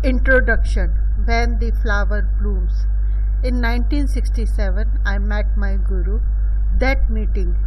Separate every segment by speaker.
Speaker 1: Introduction. When the Flower Blooms. In 1967, I met my Guru. That meeting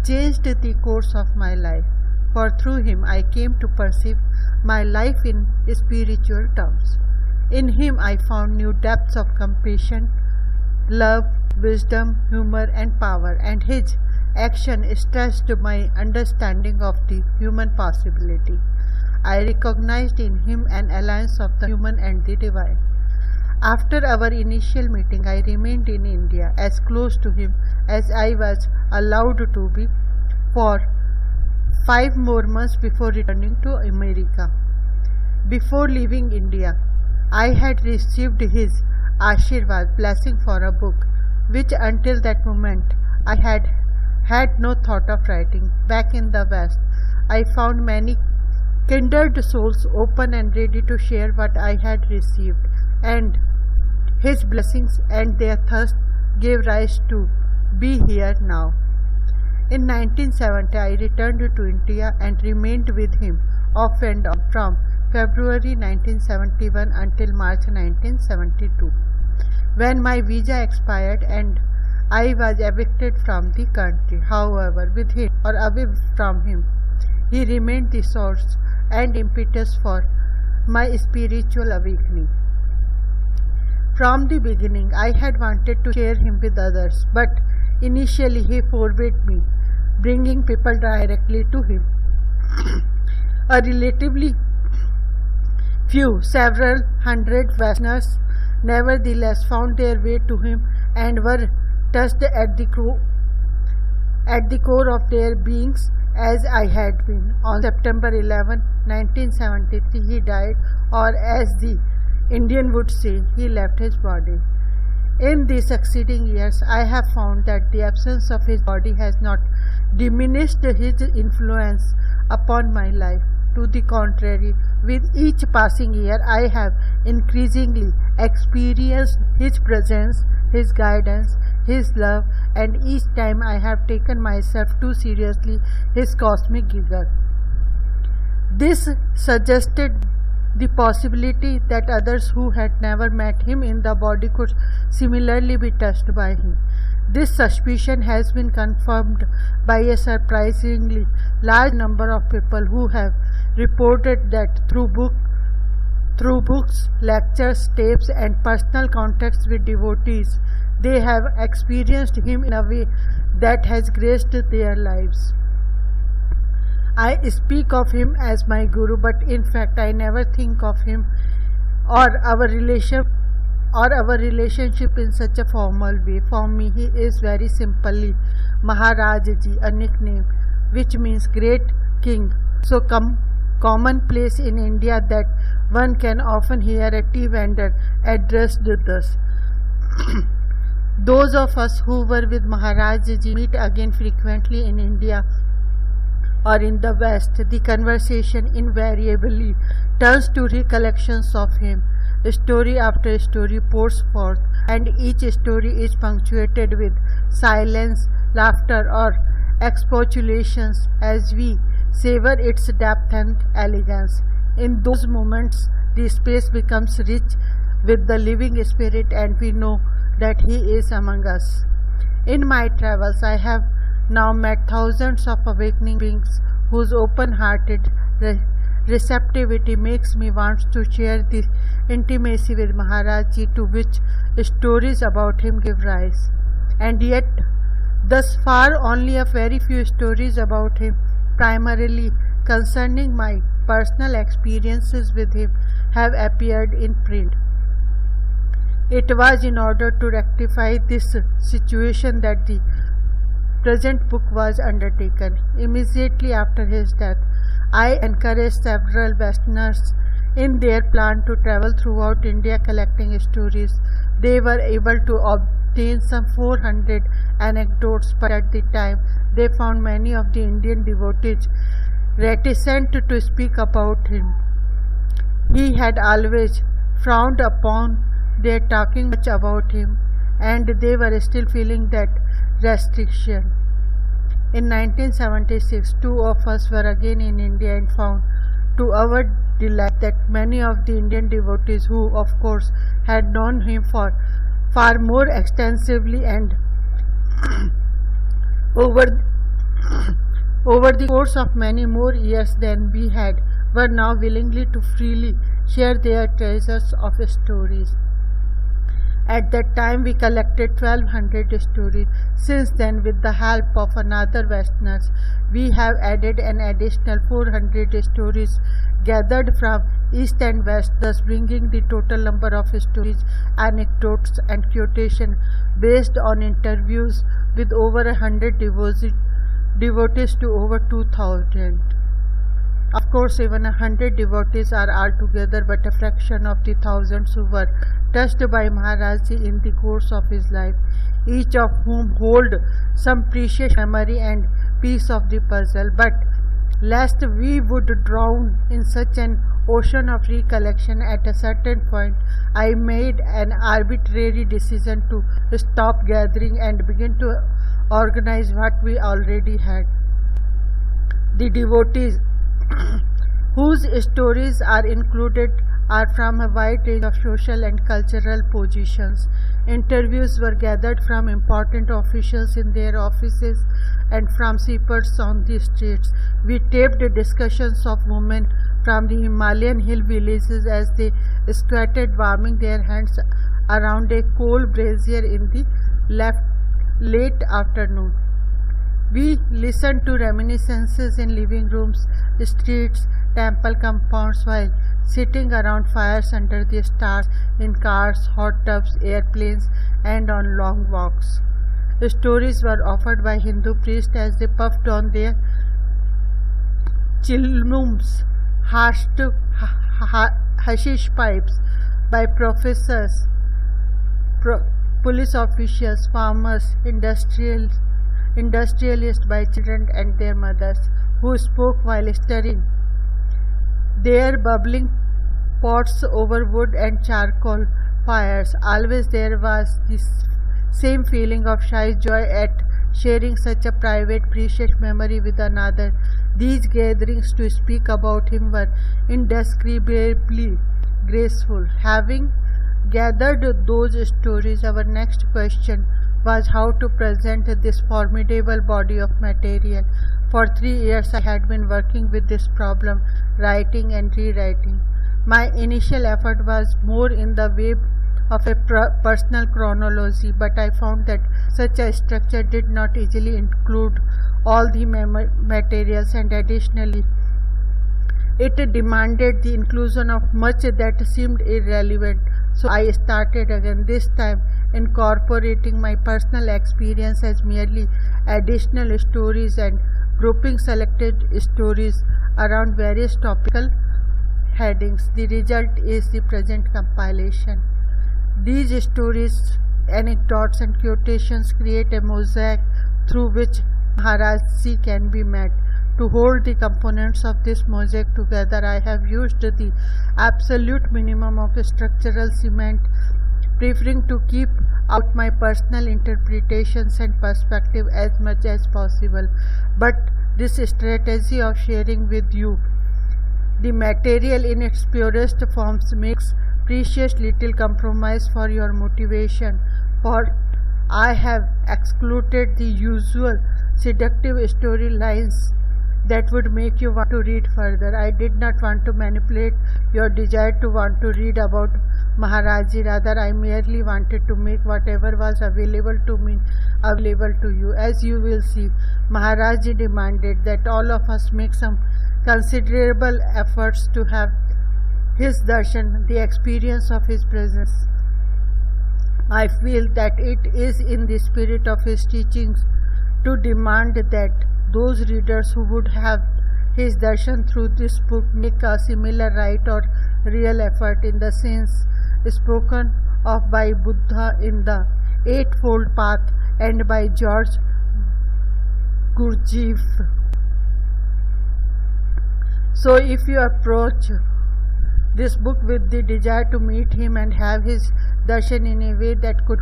Speaker 1: changed the course of my life, for through him I came to perceive my life in spiritual terms. In him I found new depths of compassion, love, wisdom, humor, and power, and his action stretched my understanding of the human possibility. I recognized in him an alliance of the human and the divine. After our initial meeting, I remained in India as close to him as I was allowed to be for 5 more months before returning to America. Before leaving India, I had received his Ashirwad blessing for a book, which until that moment I had had no thought of writing. Back in the West, I found many kindred souls open and ready to share what I had received, and his blessings and their thirst gave rise to be here now. In 1970, I returned to India and remained with him off and on from February 1971 until March 1972, when my visa expired and I was evicted from the country. However, with him or away from him, he remained the source and impetus for my spiritual awakening. From the beginning, I had wanted to share him with others, but initially he forbade me bringing people directly to him. A relatively few, several hundred Westerners, nevertheless found their way to him and were touched at the core of their beings as I had been. On September 11, 1973, he died, or as the Indian would say, he left his body. In the succeeding years, I have found that the absence of his body has not diminished his influence upon my life. To the contrary, with each passing year, I have increasingly experienced his presence, his guidance, his love, and each time I have taken myself too seriously his cosmic giggle. This suggested the possibility that others who had never met him in the body could similarly be touched by him. This suspicion has been confirmed by a surprisingly large number of people who have reported that through books, lectures, tapes, and personal contacts with devotees, they have experienced him in a way that has graced their lives. I speak of him as my Guru, but in fact I never think of him or our relationship in such a formal way. For me, he is very simply Maharaj Ji, a nickname which means great king, so commonplace in India that one can often hear a tea vendor addressed thus. Those of us who were with Maharaj Ji meet again frequently in India or in the West. The conversation invariably turns to recollections of him. Story after story pours forth, and each story is punctuated with silence, laughter, or expostulations as we savor its depth and elegance. In those moments, the space becomes rich with the living spirit, and we know that he is among us. In my travels, I have now met thousands of awakening beings whose open-hearted receptivity makes me want to share this intimacy with Maharaj Ji, to which stories about him give rise. And yet, thus far, only a very few stories about him, primarily concerning my personal experiences with him, have appeared in print. It was in order to rectify this situation that the present book was undertaken. Immediately after his death, I encouraged several Westerners in their plan to travel throughout India collecting stories. They were able to obtain some 400 anecdotes, but at the time they found many of the Indian devotees reticent to speak about him. He had always frowned upon their talking much about him, and they were still feeling that restriction. In 1976, 2 of us were again in India and found, to our the life that many of the Indian devotees who, of course, had known him for far more extensively and over over the course of many more years than we had, were now willingly to freely share their treasures of stories. At that time we collected 1200 stories. Since then, with the help of another Westerners, we have added an additional 400 stories gathered from East and West, thus bringing the total number of stories, anecdotes and quotation based on interviews with over 100 devotees to over 2000. Of course, even 100 devotees are altogether but a fraction of the thousands who were touched by Maharajji in the course of his life, each of whom hold some precious memory and piece of the puzzle. But lest we would drown in such an ocean of recollection, at a certain point I made an arbitrary decision to stop gathering and begin to organize what we already had. The devotees whose stories are included are from a wide range of social and cultural positions. Interviews were gathered from important officials in their offices and from shepherds on the streets. We taped discussions of women from the Himalayan hill villages as they squatted warming their hands around a coal brazier in the late afternoon. We listened to reminiscences in living rooms, streets, temple compounds while sitting around fires under the stars, in cars, hot tubs, airplanes, and on long walks. The stories were offered by Hindu priests as they puffed on their chilmums, hashish pipes, by professors, police officials, farmers, industrialists, by children and their mothers, who spoke while stirring their bubbling pots over wood and charcoal fires. Always there was this same feeling of shy joy at sharing such a private, precious memory with another. These gatherings to speak about him were indescribably graceful. Having gathered those stories, our next question was how to present this formidable body of material. For 3 years I had been working with this problem, writing and rewriting. My initial effort was more in the way of a personal chronology, but I found that such a structure did not easily include all the materials, and additionally it demanded the inclusion of much that seemed irrelevant. So I started again, this time incorporating my personal experience as merely additional stories and grouping selected stories around various topical headings. The result is the present compilation. These stories, anecdotes and quotations create a mosaic through which Maharajji can be met. To hold the components of this mosaic together, I have used the absolute minimum of structural cement, preferring to keep out my personal interpretations and perspective as much as possible. But this strategy of sharing with you the material in its purest forms makes precious little compromise for your motivation, for I have excluded the usual seductive storylines that would make you want to read further. I did not want to manipulate your desire to want to read about Maharajji. Rather, I merely wanted to make whatever was available to me available to you. As you will see, Maharajji demanded that all of us make some considerable efforts to have his darshan, the experience of his presence. I feel that it is in the spirit of his teachings to demand that those readers who would have his darshan through this book make a similar right or real effort in the sense spoken of by Buddha in the Eightfold Path and by George Gurdjieff. So if you approach this book with the desire to meet him and have his darshan in a way that could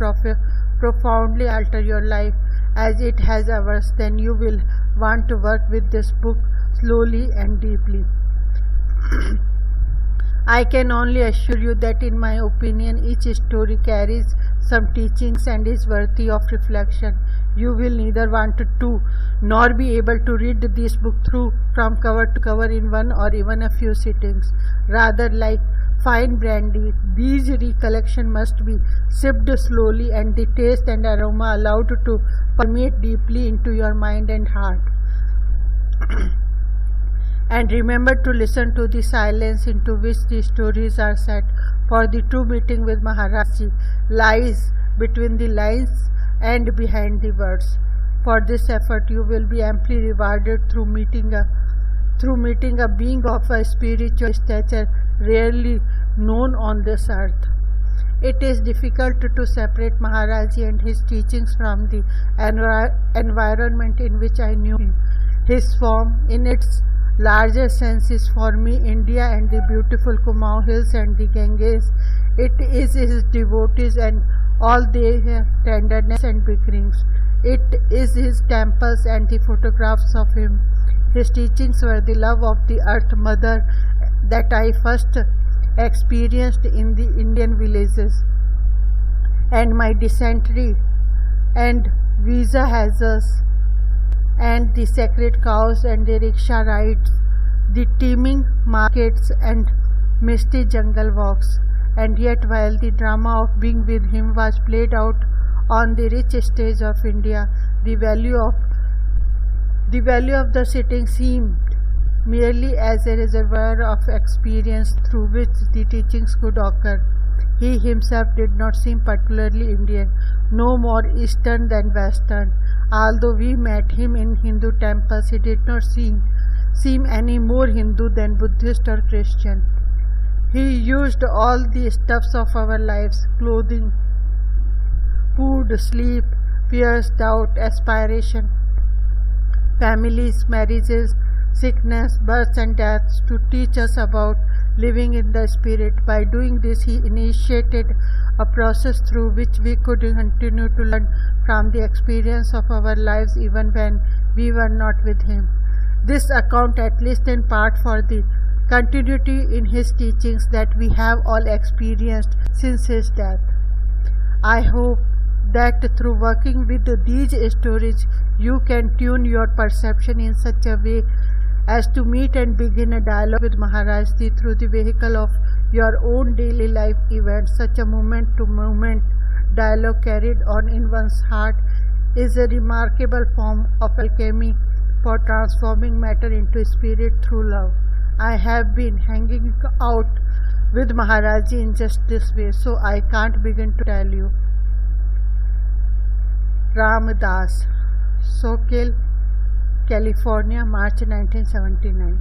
Speaker 1: profoundly alter your life as it has ours, then you will want to work with this book slowly and deeply. I can only assure you that in my opinion each story carries some teachings and is worthy of reflection. You will neither want to nor be able to read this book through from cover to cover in one or even a few sittings. Rather, like fine brandy, these recollections must be sipped slowly and the taste and aroma allowed to permeate deeply into your mind and heart. And remember to listen to the silence into which the stories are set, for the true meeting with Maharajji lies between the lines and behind the words. For this effort you will be amply rewarded through meeting a being of a spiritual stature rarely known on this earth. It is difficult to separate Maharajji and his teachings from the environment in which I knew him. His form, in its larger sense, is for me India and the beautiful Kumaon hills and the Ganges. It is his devotees and all their tenderness and bickerings. It is his temples and the photographs of him. His teachings were the love of the earth mother that I first experienced in the Indian villages, and my dysentery and visa hazards and the sacred cows and the rickshaw rides, the teeming markets and misty jungle walks. And yet while the drama of being with him was played out on the rich stage of India, the value of the sitting seemed merely as a reservoir of experience through which the teachings could occur. He himself did not seem particularly Indian, no more Eastern than Western. Although we met him in Hindu temples, he did not seem any more Hindu than Buddhist or Christian. He used all the stuffs of our lives: clothing, food, sleep, fears, doubt, aspiration, families, marriages, sickness, births and deaths, to teach us about living in the spirit. By doing this, he initiated a process through which we could continue to learn from the experience of our lives even when we were not with him. This account, at least in part, for the continuity in his teachings that we have all experienced since his death. I hope that through working with these stories, you can tune your perception in such a way as to meet and begin a dialogue with Maharajji through the vehicle of your own daily life events. Such a moment-to-moment dialogue carried on in one's heart is a remarkable form of alchemy for transforming matter into spirit through love. I have been hanging out with Maharajji in just this way, so I can't begin to tell you. Ramdas, Soquel, California, March 1979.